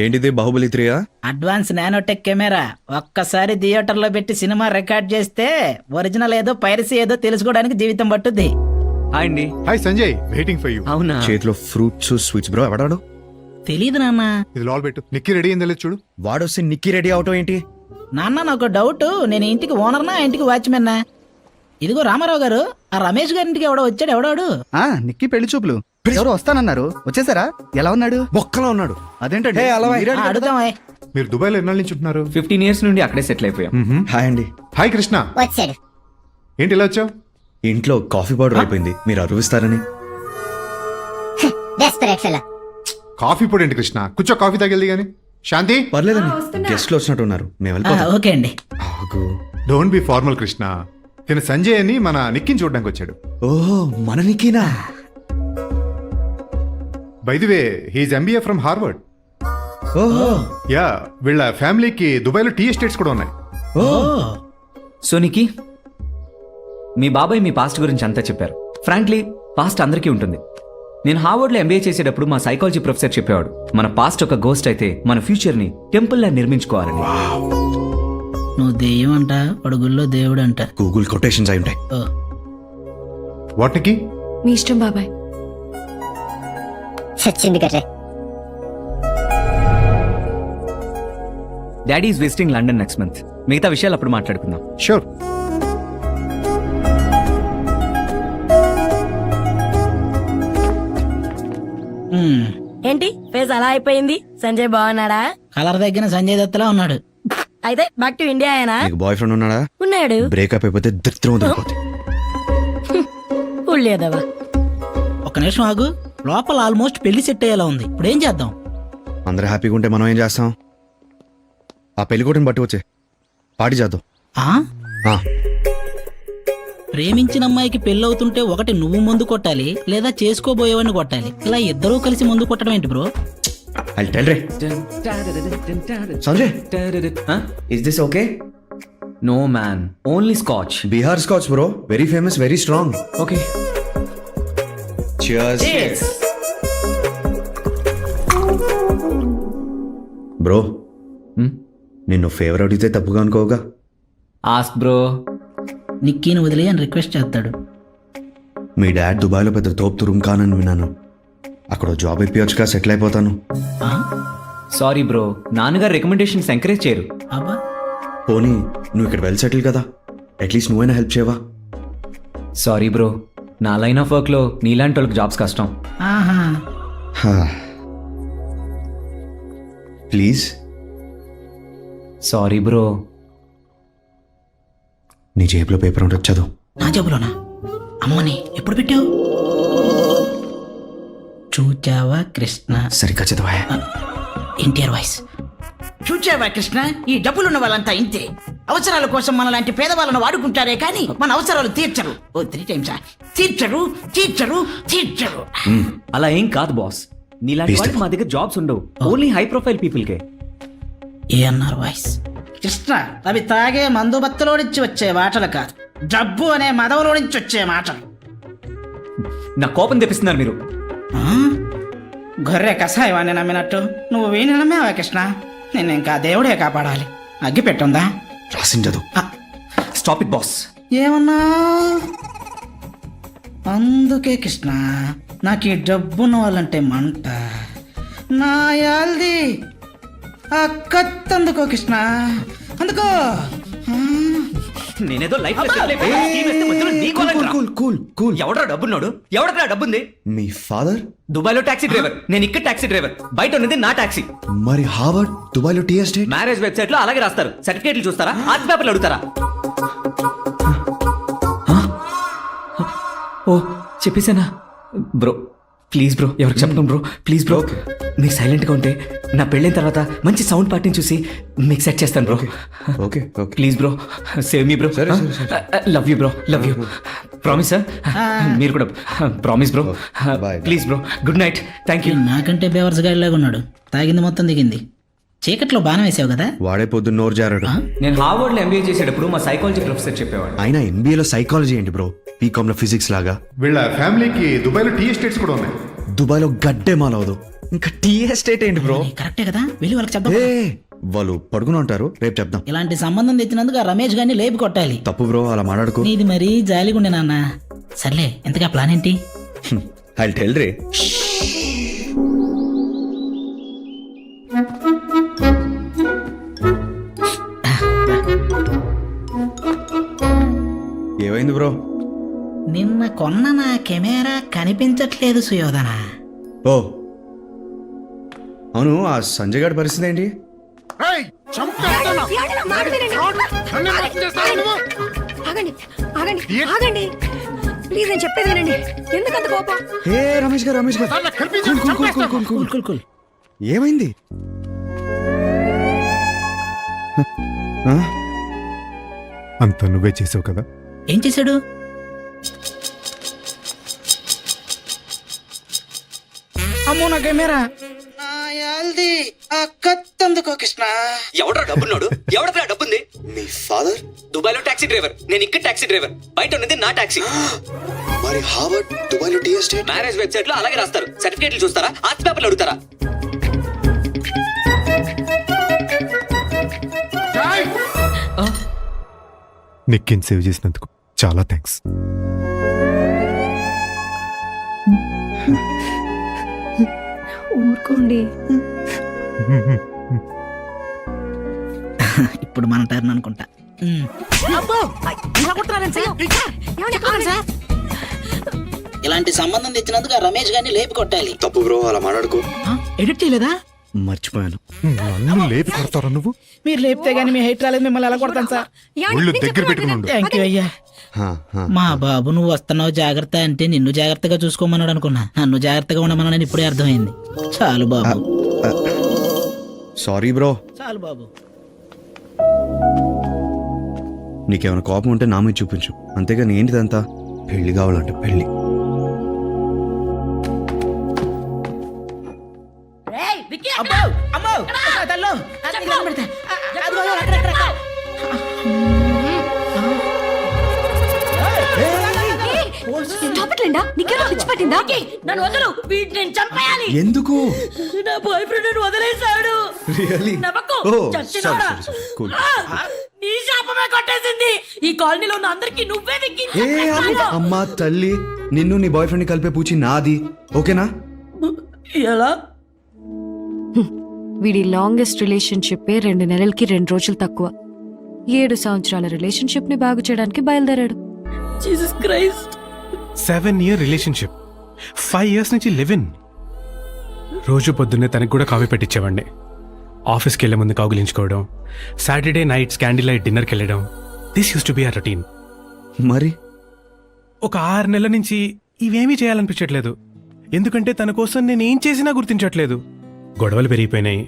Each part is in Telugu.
ఏంటిది బాహుబలి 3 అడ్వాన్స్ నానోటెక్ కెమెరా ఒక్కసారి థియేటర్ లో పెట్టి సినిమా రికార్డ్ చేస్తే ఒరిజినల్ ఏదో పైరసీ ఏదో తెలుసుకోవడానికి జీవితం పట్టుద్ది. హాయ్ అండి. Hi Sanjay, waiting for you. అవునా? చేతిలో ఫ్రూట్స్ స్వీట్స్ బ్రో. ఎవడాడు? తెలీదు నాన్న. ఇది లాల్ పెట్టు. నిక్కి రెడీ అయిందో లేదు చూడు. వాడొస్తే నిక్కి రెడీ అవటం ఏంటి? నాన్న నాకు డౌట్, నేను ఇంటికి ఓనర్నా ఇంటికి వాచ్మెన్నా? ఇదిగో రామారావు గారు, ఆ రమేష్ గారి ఇంటికి ఎవడో వచ్చాడు. ఎవడాడు? నిక్కి పెళ్లి చూపులు ఎవరు వస్తానన్నారు, వచ్చేసారా? ఎలా ఉన్నాడు? బొక్కలో ఉన్నాడు. అదేంటండి? అడుగుదామా? మీరు దుబాయ్ లో ఎన్నాళ్ళ నుంచి ఉంటున్నారు? 15 years నుండి అక్కడే సెటిల్ అయిపోయాం. హాయ్ అండి. హాయ్ కృష్ణ. వచ్చాడు. ఏంటి ఇలా వచ్చావు? ఇంట్లో కాఫీ పౌడర్ అయిపోయింది, మీరు అరువిస్తారని. Desperate fellow. కాఫీ పొడి ఏంటి కృష్ణ? కూర్చో, కాఫీ తాగెళ్ది గాని. శాంతి, పర్లేదండి, గెస్ట్లు వచ్చినట్టు ఉన్నారు, మేము వెళ్ళిపోతాం. ఓకే అండి. ఆగు. Don't be formal Krishna. తిన సంజయ్ అని మన నిక్కిని చూడడానికి వచ్చాడు. ఓహో, మన నిక్కీనా? By the way, he's MBA from Harvard. ఓహో. యా, వీళ్ళ ఫ్యామిలీకి దుబాయ్ లో టీ ఎస్టేట్స్ కూడా ఉన్నాయి. ఓ. సోనికి, మీ బాబాయ్ మీ పాస్ట్ గురించి అంతా చెప్పారు. ఫ్రాంక్లీ, పాస్ట్ అందరికీ ఉంటుంది. నేను హార్వర్డ్ లో ఎంబీఏ చేసేటప్పుడు మా సైకాలజీ ప్రొఫెసర్ చెప్పేవాడు, మన పాస్ట్ ఒక గోస్ట్ అయితే మన ఫ్యూచర్ ని టెంపుల్ లా నిర్మించుకోవాలని. నువ్వు దెయ్యం అంట, వాడు గుళ్ళో దేవుడు అంట. గూగుల్ కొటేషన్స్ అయి ఉంటాయి. వాటికి మీ ఇష్టం బాబాయ్. సచ్చింది కట్టే. Daddy is visiting London next month. మిగతా విషయాలు అప్పుడు మాట్లాడుకుందాం. షూర్. ఏంటి ఫేస్ అలా అయిపోయింది? సంజయ్ బాగున్నాడా? కలర్ తగ్గిన సంజయ్ దత్తలా ఉన్నాడు. అయితే బ్యాక్ టు ఇండియా అయినా? నీకు బాయ్ ఫ్రెండ్ ఉన్నాడా? ఉన్నాడు. బ్రేకప్ అయిపోతే దరిద్రం వదిలిపోతే. ఉళ్ళేదవా. ఒక నిమిషం ఆగు. లోపల ఆల్మోస్ట్ పెళ్లి సెట్ అయ్యేలా ఉంది. ఇప్పుడు ఏం చేద్దాం? అందరూ హ్యాపీగా ఉంటే మనం ఏం చేస్తాం? ఆ పెళ్లి కొట్టిని బట్టి వచ్చే పార్టీ చేద్దాం. ఆ, ప్రేమించిన అమ్మాయికి పెళ్ళవుతుంటే ఒకటి నువ్వు ముందు కొట్టాలి, లేదా చేసుకోబోయేవాడిని కొట్టాలి. ఇలా ఇద్దరూ కలిసి ముందు కొట్టడం ఏంటి బ్రో? I'll tell రే. Sanjay, is this okay? No man, only scotch. Bihar scotch bro, very famous, very strong. Okay. Cheers. Bro, నిన్ను ఫేవర్ అడిగితే తప్పుగా అనుకోగా. Ask bro. నిక్కీని వదిలే అని రిక్వెస్ట్ చేస్తాడు. మీ డాడ్ దుబాయ్లో పెద్ద తోపు తురుం కానని విన్నాను. అక్కడ జాబ్ ఇప్పించగా సెటిల్ అయిపోతాను. సారీ బ్రో, నాన్నగారు రికమెండేషన్స్ ఎంకరేజ్ చేయరు. అబ్బా, పోనీ నువ్వు ఇక్కడ వెల్ సెటిల్ కదా, అట్లీస్ట్ నువ్వైనా హెల్ప్ చేయవా? సారీ బ్రో, నా లైన్ ఆఫ్ వర్క్ లో నీలాంటి వాళ్ళకి జాబ్స్ కష్టం. ఆహా. ప్లీజ్. Sorry bro. నీ జేబులో పేపర్ ఉంటుంది, చదువు. నా జబ్బులోనా? అమ్మని ఎప్పుడు పెట్టావు? చూచావా కృష్ణ? సరిగ్గా చదవా. ఎన్టీఆర్ వాయిస్. చూచావా కృష్ణ, ఈ డబ్బులున్న వాళ్ళంతా ఇంతే. అవసరాల కోసం మన లాంటి పేదవాళ్ళను వాడుకుంటారే కానీ మన అవసరాలు తీర్చరు. ఓ 3 times తీర్చరు తీర్చరు తీర్చరు. అలా ఏం కాదు బాస్, నీలాంటి వాళ్ళకి మా దగ్గర జాబ్స్ ఉండవు. ఓన్లీ హై ప్రొఫైల్ పీపుల్ కే. ఏఎన్ఆర్ వాయిస్. కృష్ణ, అవి తాగే మందు బత్తలో నుంచి వచ్చే మాటలు కాదు, జబ్బు అనే మదవులో నుంచి వచ్చే మాటలు. నా కోపం తెప్పిస్తున్నారు మీరు. గొర్రె కషాయవాణ్ణి నమ్మినట్టు నువ్వు వీణి నమ్మేవా కృష్ణ? నేను ఇంకా దేవుడే కాపాడాలి. అగ్గి పెట్టుందా? రాసింది చదువు. Stop it boss. ఏమన్నా? అందుకే కృష్ణ, నాకు ఈ డబ్బున్న వాళ్ళంటే మంట. నా యాల్ది ఆ కత్తందుకో కృష్ణ, అందుకో. నేనేదో లైఫ్ ఎవడరా డబ్బున్నాడు? ఎవడరా డబ్బుంది? మీ ఫాదర్ దుబాయ్ లో టాక్సీ డ్రైవర్, నేను ఇక్కడ టాక్సీ డ్రైవర్. బయట ఉన్నది నా టాక్సీ. మరి హార్వర్డ్, దుబాయ్లో టీ ఎస్టేట్. మ్యారేజ్ వెబ్సైట్ లో అలాగే రాస్తారు. సర్టిఫికేట్లు చూస్తారా? ఆర్ట్ పేపర్లు అడుగుతారా? ఓ చెప్పేసానా బ్రో? ప్లీజ్ బ్రో, ఎవరికి చెప్పడం బ్రో, ప్లీజ్ బ్రో. మీరు సైలెంట్ గా ఉంటే నా పెళ్ళైన తర్వాత మంచి సౌండ్ పార్టీని చూసి మీకు సెట్ చేస్తాను bro. Okay okay, please bro, save me bro. సరే. Love you bro, love you. Promise sir? మీరు కూడా promise bro. Bye. Please bro, good night. Thank you. నాకంటే బేవర్స్ గాడిలాగా ఉన్నాడు. తాగింది మొత్తం దిగింది. చీకట్లో బాణం వేసావు కదా? వాడే పొద్దున్న నోరు జారాడు. నేను హార్వర్డ్ లో ఎంబీఏ చేసేటప్పుడు మా సైకాలజీ ప్రొఫెసర్ చెప్పేవాడు. అయినా ఎంబీఏలో సైకాలజీ ఏంటి బ్రో? బీకామ్ లో ఫిజిక్స్ లాగా. వీళ్ళ ఫ్యామిలీకి దుబాయ్ లో టీ ఎస్టేట్స్ కూడా ఉన్నాయి. దుబాయ్లో గడ్డే మాలవదు, ఇంకా టీ ఎస్టేట్ ఏంటి బ్రో? కరెక్టే కదా, వెళ్ళి వాళ్ళకి చెప్దాం. ఏ వాళ్ళు పడుకుని ఉంటారు, రేపు చెప్దాం. ఇలాంటి సంబంధం తెచ్చినందుకు ఆ రమేష్ గారిని లేపి కొట్టాలి. తప్పు బ్రో, అలా మాట్లాడుకో. నీది మరీ జాలిగుండే నాన్న. సర్లే, ఎంతగా ప్లాన్ ఏంటి? ఐ టెల్ రే. ఏమైంది బ్రో? నిన్న కొన్న నా కెమెరా కనిపించట్లేదు సుయోధన. ఓ అవును, ఆ సంజయ్ గారి పరిస్థితి ఏంటి? ఆగండి ఆగండి ఆగండి ప్లీజ్, నేను చెప్పేది వినండి. ఎందుకంత కోపం? ఏ రమేష్ గారు, రమేష్ గారు, కూల్, కూల్, కూల్. ఏమైంది? ఆ? అంత నువ్వే చేసావు కదా. ఏం చేశాడు? అమ్మో నా కెమెరా. కత్తందుకో కృష్ణ. ఎవడ్రా డబ్బున్నాడు? ఎవడరా డబ్బుంది? మీ ఫాదర్ దుబాయ్ లో టాక్సీ డ్రైవర్, నేను ఇక్కడ టాక్సీ డ్రైవర్. బయట ఉన్నది నా టాక్సీ. మరి హార్వర్డ్ దుబాయ్ లో టీ ఎస్టేట్. మ్యారేజ్ వెబ్సైట్ లో అలాగే రాస్తారు. సర్టిఫికేట్లు చూస్తారా? ఆర్ట్స్ పేపర్లు అడుగుతారా? నిక్కిని సేవ్ చేసినందుకు చాలా థ్యాంక్స్. ఊరుకోండి. ఇప్పుడు మన టర్న్ అనుకుంటా. ఇలాంటి సంబంధం తెచ్చినందుకు ఆ రమేష్ గారిని లేపి కొట్టాలి. తప్పు బ్రో, అలా మాట్లాడుకో. ఎడిట్ చేయలేదా? మర్చిపోయాను. నన్ను లేపి కొడతారా నువ్వు? మీరు లేపితే గానీ మీ హైట్ రాలేదు, మిమ్మల్ని ఎలా కొడతాను సార్? ఒళ్ళు దగ్గర పెట్టుకున్నాడు. థ్యాంక్ యూ అయ్యా. మా బాబు నువ్వు వస్తున్నావు జాగ్రత్త అంటే నిన్ను జాగ్రత్తగా చూసుకోమన్నాడు అనుకున్నా. నన్ను జాగ్రత్తగా ఉండమన్నాడని ఇప్పుడే అర్థమైంది. చాలు బాబు. Sorry bro. చాలు బాబు. నీకేమైనా కోపం ఉంటే నా మీద చూపించు, అంతేగాని ఏంటిదంతా? పెళ్లి కావాలంటే పెళ్లి. అబ్బో, అమ్మో, తల్లో. అదిగో, అక్కడ, అక్కడ, అక్కడ. Stop it, Linda. నీకేమో పిచ్చి పట్టిందా? నన్ను వదలు. వీడిని నేను చంపేయాలి. ఎందుకు? నా బాయ్ ఫ్రెండ్ నన్ను వదిలేశాడు. Really? నమ్మకు. Oh, చచ్చినోడా. sorry. Cool. నీ శాపమే కొట్టేసింది. ఈ కాలనీలో ఉన్న అందరికి నువ్వే ఏ అమ్మా తల్లి, నిన్ను నీ బాయ్ ఫ్రెండ్ కలిపే పూచి నాది, ఓకేనా? ఎలా? వీడి లాంగెస్ట్ రిలేషన్షిప్ 2 నెలలకి 2 రోజులు తక్కువ. 7 సంవత్సరాల రిలేషన్షిప్ ని బాగు చేయడానికి బయలుదేరాడు. Jesus Christ. 7-year relationship, 5 years నుంచి లివ్ ఇన్. రోజు పొద్దున్నే తనకు కూడా కాఫీ పెట్టించేవాడిని. ఆఫీస్కి వెళ్లే ముందు కౌగిలించుకోవడం, సాటర్డే నైట్స్ క్యాండిల్ లైట్ డిన్నర్కి వెళ్ళడం. This use to be a routine. మరి ఒక 6 నెలల నుంచి ఇవేమీ చేయాలనిపించట్లేదు. ఎందుకంటే తన కోసం నేను ఏం చేసినా గుర్తించట్లేదు. గొడవలు పెరిగిపోయినాయి.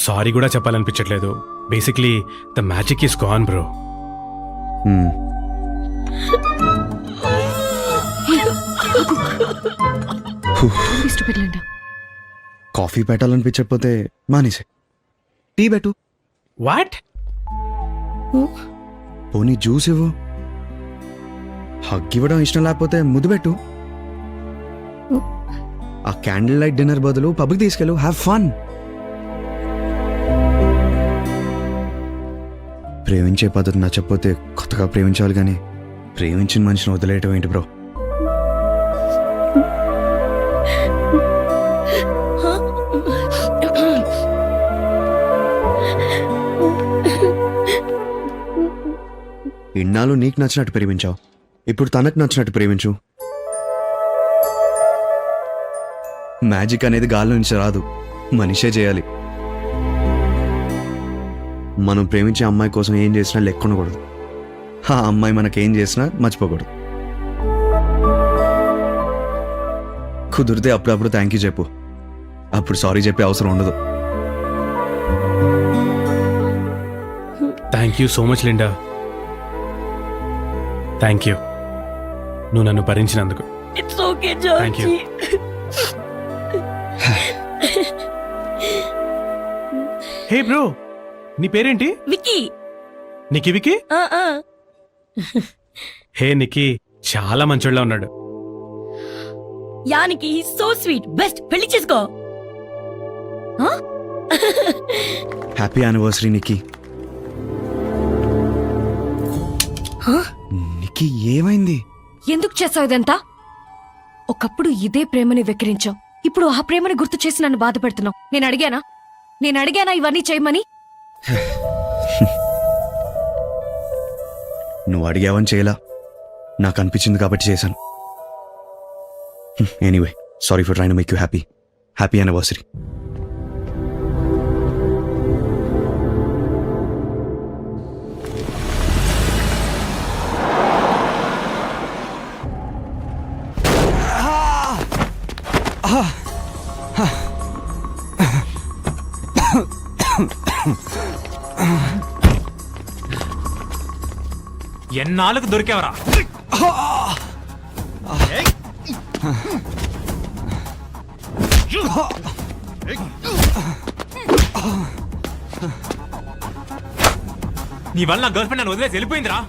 సారీ కూడా చెప్పాలనిపించట్లేదు. Basically the magic is gone bro. Stupid Linda. Coffee పెట్టాలనిపించకపోతే మానేసే, టీ పెట్టు. వాట్? పోనీ జ్యూస్ ఇవ్వు. హగ్ ఇవ్వడం ఇష్టం లేకపోతే ముద్దు పెట్టు. ఆ క్యాండిల్ లైట్ డిన్నర్ బదులు పబ్కి తీసుకెళ్ళు, హ్యావ్ ఫన్. ప్రేమించే పద్ధతి నచ్చకపోతే కొత్తగా ప్రేమించాలి, కానీ ప్రేమించిన మనిషిని వదిలేయటం ఏంటి బ్రో? ఇన్నాళ్ళు నీకు నచ్చినట్టు ప్రేమించావు, ఇప్పుడు తనకు నచ్చినట్టు ప్రేమించు. మ్యాజిక్ అనేది గాల్లో నుంచి రాదు, మనిషే చేయాలి. మనం ప్రేమించే అమ్మాయి కోసం ఏం చేసినా లెక్క ఉండకూడదు. ఆ అమ్మాయి మనకేం చేసినా మర్చిపోకూడదు. కుదిరితే అప్పుడప్పుడు థ్యాంక్ యూ చెప్పు, అప్పుడు సారీ చెప్పే అవసరం ఉండదు. Thank you so much Linda. Thank you, నువ్వు నన్ను భరించినందుకు. It's okay thank you. Hey bro, నీ పేరేంటి? విక్కీ. నికి వికి? హే నికి, చాలా మంచోళ్ళ ఉన్నాడు. యానికి సో స్వీట్. బెస్ట్. పెళ్లి చేసుకో. Happy anniversary Nikki. నిక్కీ ఏమైంది? ఎందుకు చేసావు ఇదంతా? ఒకప్పుడు ఇదే ప్రేమని వెక్కిరించావు, ఇప్పుడు ఆ ప్రేమని గుర్తు చేసి నన్ను బాధ పెడుతున్నావు. నేను అడిగానా ఇవన్నీ చేయమని? నువ్వు అడిగావని చేయలా, నాకు అనిపించింది కాబట్టి చేశాను. Anyway, sorry for train to make you happy. Happy anniversary. ఎన్నాళ్ళకు దొరికావరా? నీ వల్ల నా గర్ల్ ఫ్రెండ్ నన్ను వదిలేసి వెళ్ళిపోయిందిరా.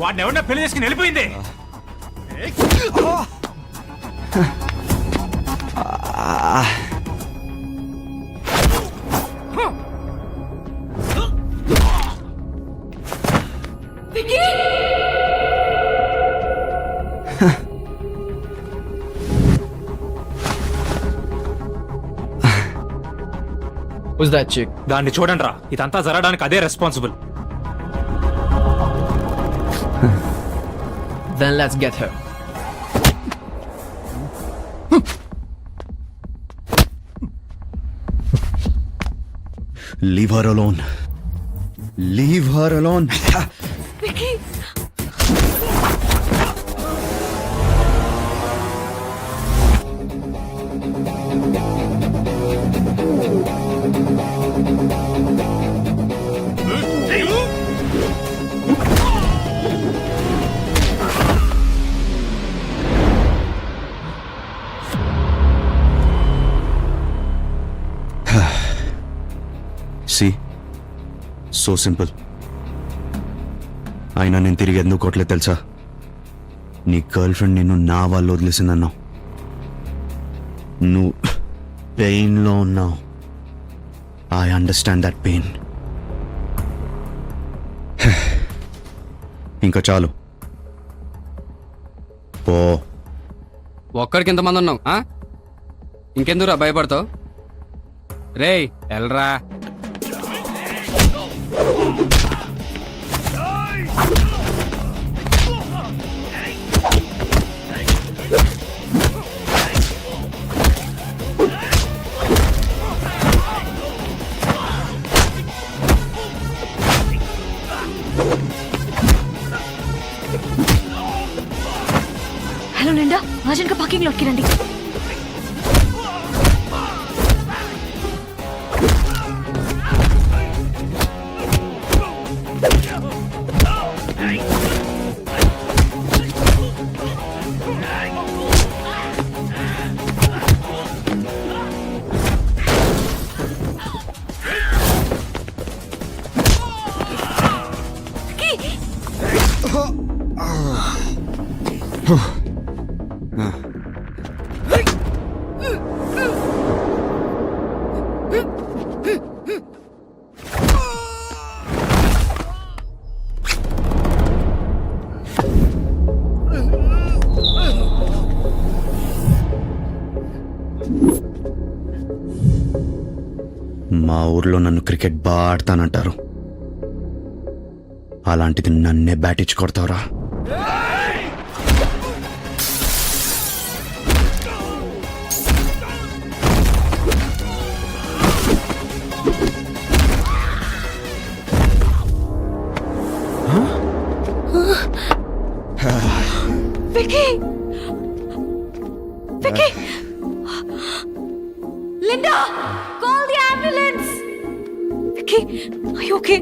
వాడిని ఎవరన్నా పెళ్లి చేసుకుని వెళ్ళిపోయింది. Who's that chick? దాన్ని చూడండి రా, ఇదంతా జరగడానికి అదే responsible. Then let's get her. Leave her alone. Leave her alone. Vicky, See? So simple. అయినా నేను తిరిగి ఎందుకు కొట్టలేదు తెలుసా? నీ గర్ల్ ఫ్రెండ్ నిన్ను నా వాళ్ళు వదిలేసిందన్నావు. నువ్వు పెయిన్లో ఉన్నావు. I understand that pain. ఇంకా చాలు, పో. ఒక్కడికి ఎంతమంది ఉన్నావు? ఇంకెందుకురా భయపడతావు? రేయ్ ఎల్రా. హలో నిండా, అర్జెంట్గా పార్కింగ్ లోకి రండి. మా ఊర్లో నన్ను క్రికెట్ బాగా ఆడతానంటారు. అలాంటిది నన్నే బ్యాట్ ఇచ్చి కొడతావురా? Vicky! Vicky! Linda, call the ambulance! Vicky, are you okay?